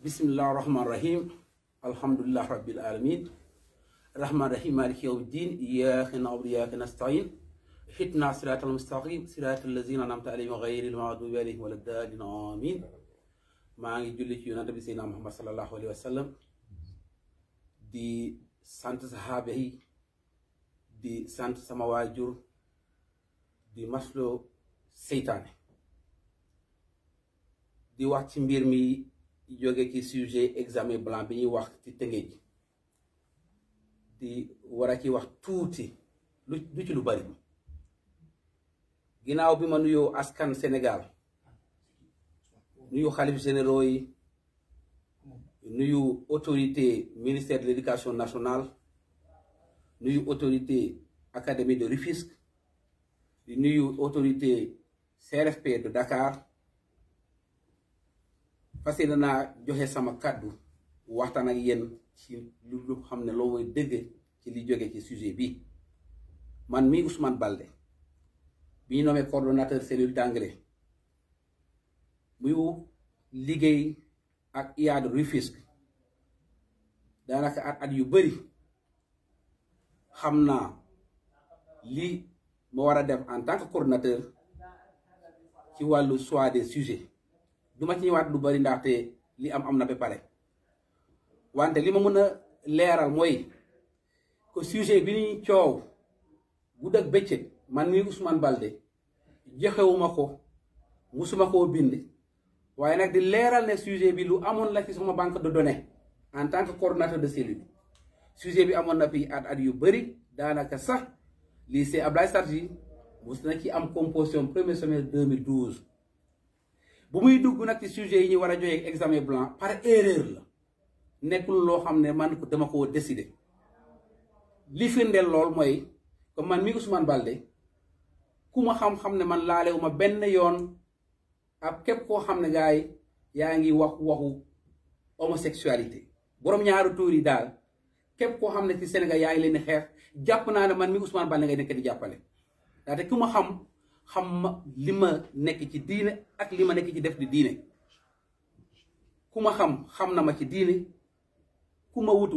bismillahi rahmaani rahim alhamdulilah rabbil alamin rahmaani rahim maliki yawmi ddin iyyaka na'budu wa iyyaka nasta'in ihdina siratal mustaqim siratal lazina an'amta alayhim ghayril maghdubi alayhim walad dallin amin. maa ngi julli ci yonent bi Seydina Muhammad sallallahu alayhi wa sallam di sant sahaaba yi di sant sama waajur di maslo seytaane di wax ci mbir mi jóge ci sujet examen blanc bi ñuy wax ci Tëngéej di war a ci wax tuuti lu ci lu bari ginnaaw bi ma nuyoo askan Sénégal nuyu xalif généraux yi nuyu autorité ministère de l'éducation nationale nuyu autorité académie de Rufisque di nuyu autorité CRFP de Dakar fas yéene naa joxe sama kàddu waxtaan ak yéen ci lu xam ne loo mooy dëgg ci li jóge ci sujet bi. man mi Ousmane Baldé bi ñu nommé coordonnateur cellule d'anglais muy liggéey ak IAD Rufisque daanaka at yu bari xam naa li ma war a def en tant que coordonnateur ci wàllu choix des sujets. duma ci ñëwaat lu bari ndaxte li am na ba pare wante li ma mën a leeral mooy que sujet bi ñuy coow gudd ak bëccëg man mii Ousmane Baldé joxewuma ko musuma koo bind waaye nag di leeral ne sujet bi lu amoon la ci sama banque de données en tant que coordonnateur de cellule sujet bi amoon na fi at yu bari daanaka sax lycée Abdoulaye Sadji mus na ci am composition premier semestre 2012 bu muy dugg nag ci sujet yi ñu war a joxe examen blanc par erreur la nekkul loo xam ne man dama koo décider li firndeel lool mooy que man mi Ousmane Baldé ku ma xam-xam ne man laalewuma benn yoon ak képp koo xam ne gars yi yaa ngi waxu homosexualité borom ñaari tuur yi daal képp koo xam ne ci Sénégal yaa ngi leen di xeex jàpp naa ne man mi Ousmane Baldé ngay nekk di jàppale ndaxte ku ma xam ma li ma nekk ci diine ak li ma nekk ci def di diine ku ma xam na ma ci diine ku ma wut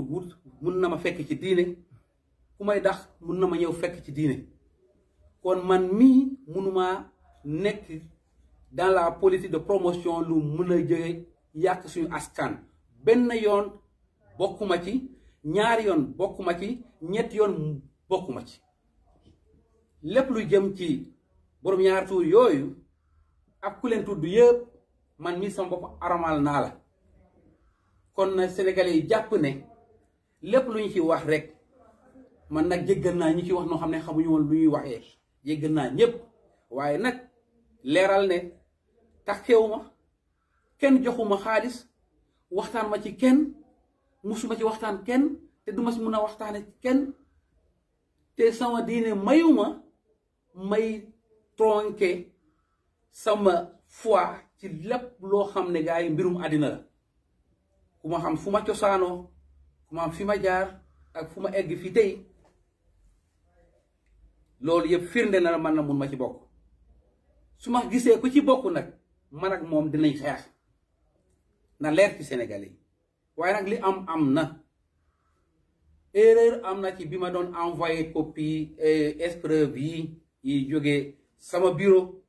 mun na ma fekk ci diine ku may dax mun na ma ñëw fekk ci diine kon man mii munuma nekk dans la politique de promotion lu mun a jóge yàq suñu askan benn yoon bokkuma ci ñaari yoon bokkuma ci ñetti yoon bokkuma ci lépp lu jëm ci borom ñaar tuur yooyu ak ku leen tudd yëpp man mii sama bopp aramal naa la kon na sénégalais yi jàpp ne lépp lu ñu ci wax rek man nag jéggal naa ñi ci wax noo xam ne xamuñu woon lu ñuy waxee jéggal naa ñëpp waaye nag leeral ne taxewu ma kenn joxuma xaalis waxtaan ma ci kenn musuma ci waxtaan kenn te duma si mun a waxtaane ci kenn te sama diine mayuma may tronqué sama foi ci lépp loo xam ne gars yi mbirum àddina la ku ma xam fu ma cosaanoo ku ma xam fi ma jaar ak fu ma egg fi tey loolu yëpp firnde na la man na mun ma ci bokk su ma gisee ku ci bokk nag man ak moom dinañ xeex na leer ci Sénégalais yi waaye nag li am na erreur am na ci bi ma doon envoyé copie épreuve yi jógee sama bureau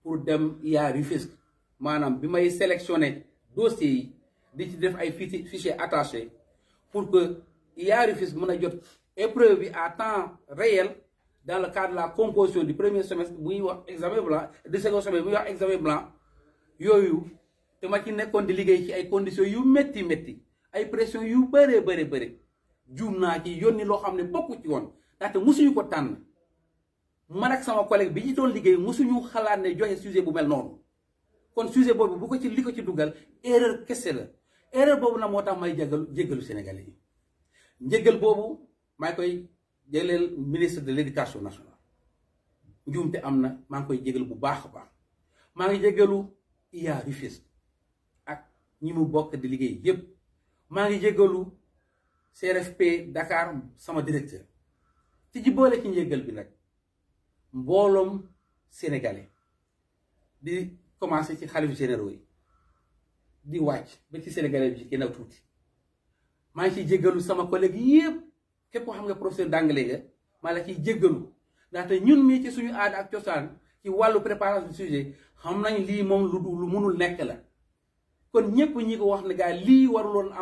pour dem IAD Rufisque maanaam bi may sélectionné dossiers yi di ci def ay fichier attaché pour que IAD Rufisque mën a jot épreuve bi à temps réel dans le cadre de la composition du premier semestre bu ñuy wax examen blanc du second semestre bu ñuy wax examen blanc yooyu te ma ci nekkoon di liggéey ci ay conditions yu métti ay pression yu bëre juum naa ci yónni loo xam ne bokku ci woon ndaxte musuñu ko tànn man ak sama collègue bi ñu doon liggéey musuñu xalaat ne joxe sujet bu mel noonu kon sujet boobu bu ko ci li ko ci dugal erreur kese la erreur boobu nag moo tax may jéggalu Sénégalais yi njéggal boobu maa koy jëleel ministre de l'éducation nationale njuumte am na maa ngi koy jégal bu baax a baax maa ngi jégalu IAD Rufisque ak ñi mu bokk di liggéey yépp maa ngi jégalu CRFP Dakar sama directeur ci ji boole ci njégal bi nag mbooloom sénégalais di commencé ci xalif généraux yi di wàcc ba ci sénégalais bi ci ginnaaw tuuti maa ngi ciy jéggalu sama collègue yëpp képp koo xam nga professeur d'anglais nga maa la ciy jéggalu ndaxte ñun mii ci suñu aada ak cosaan ci wàllu préparation du sujet xam nañ lii moom lu munul nekk la kon ñëpp ñi ko wax ne gaa lii waruloon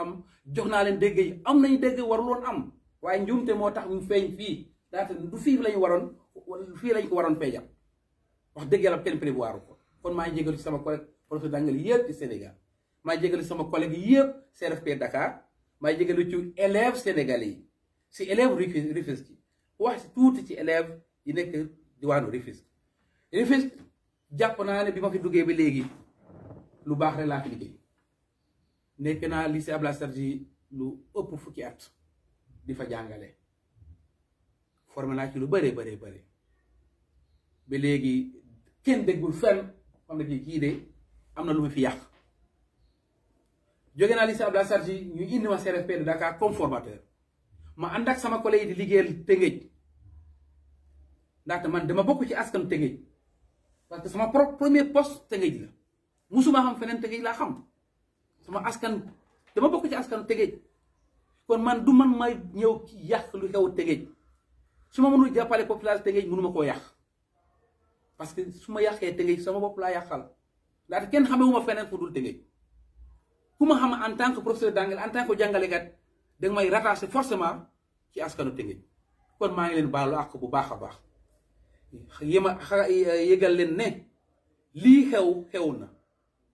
am jox naa leen dégg yi am nañu dégg waruloon am waaye njuumte moo tax mu feeñ fii ndaxte du fii lañu waroon fii lañ ko waroon feeñal wax dëgg yàlla kenn prévoir ko kon maa ngi jégalu ci sama collègue professeur d'anglais yëpp ci Sénégal maa ngi jégalu ci sama collègue yëpp CRFP Dakar maa ngi jégalu ci élèves sénégalais yi si élèves Rufisque yi wax si tuuti ci élèves yi nekk diwaanu Rufisque jàpp naa ne bi ma fi duggee ba léegi lu baax rek laa fi liggéey nekk naa lycée Abdoulaye Sadji lu ëpp fukki at di fa jàngale formé naa ci lu bëree ba léegi kenn déggul fenn xam ne kii de am na lu mu fi yàq jóge naa lycée Abdoulaye Sadji ñu indi ma CRFP de Dakar comme formateur ma ànd ak sama collègue yi di liggéeyal Tëngéej ndaxte man dama bokk ci askanu Tëngéej parce que sama premier poste Tëngéej la musuma xam feneen Tëngéej laa xam sama askan dama bokk ci askanu Tëngéej kon man du man may ñëw ci yàq lu xew Tëngéej su ma mënul jàppale population Tëngéej mënuma koo yàq parce que su ma yàqee Tëngéej sama bopp laa yàqal ndaxte kenn xamewuma feneen fu dul Tëngéej ku ma xam en tant que professeur d'anglais en tant que jàngalekat da nga may rattaché forcément ci askanu Tëngéej kon maa ngi leen baalu àq bu baax a baax yëgal leen ne lii xew na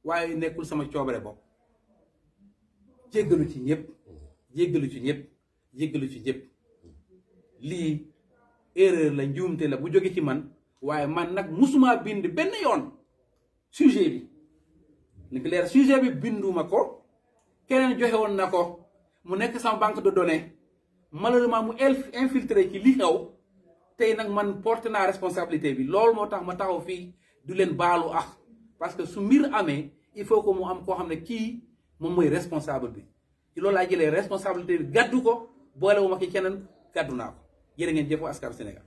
waaye nekkul sama coobare bopp jéggalu ci ñëpp lii erreur la njuumte la bu jóge ci man waaye man nag musuma bind benn yoon sujet bi ni clair sujet bi binduma ko keneen joxe woon na ko mu nekk sama banque de données malheureusement mu infiltré ci li xew tey nag man porté naa responsabilité bi loolu moo tax ma taxaw fii du leen baalu parce que su mbir amee il faut que mu am koo xam ne kii moom mooy responsable bi ci loolu laa jëlee responsabilité bi gàddu ko boole wu ma ki keneen gàddu naa ko jërë ngeen jëfoo askanu Sénégal.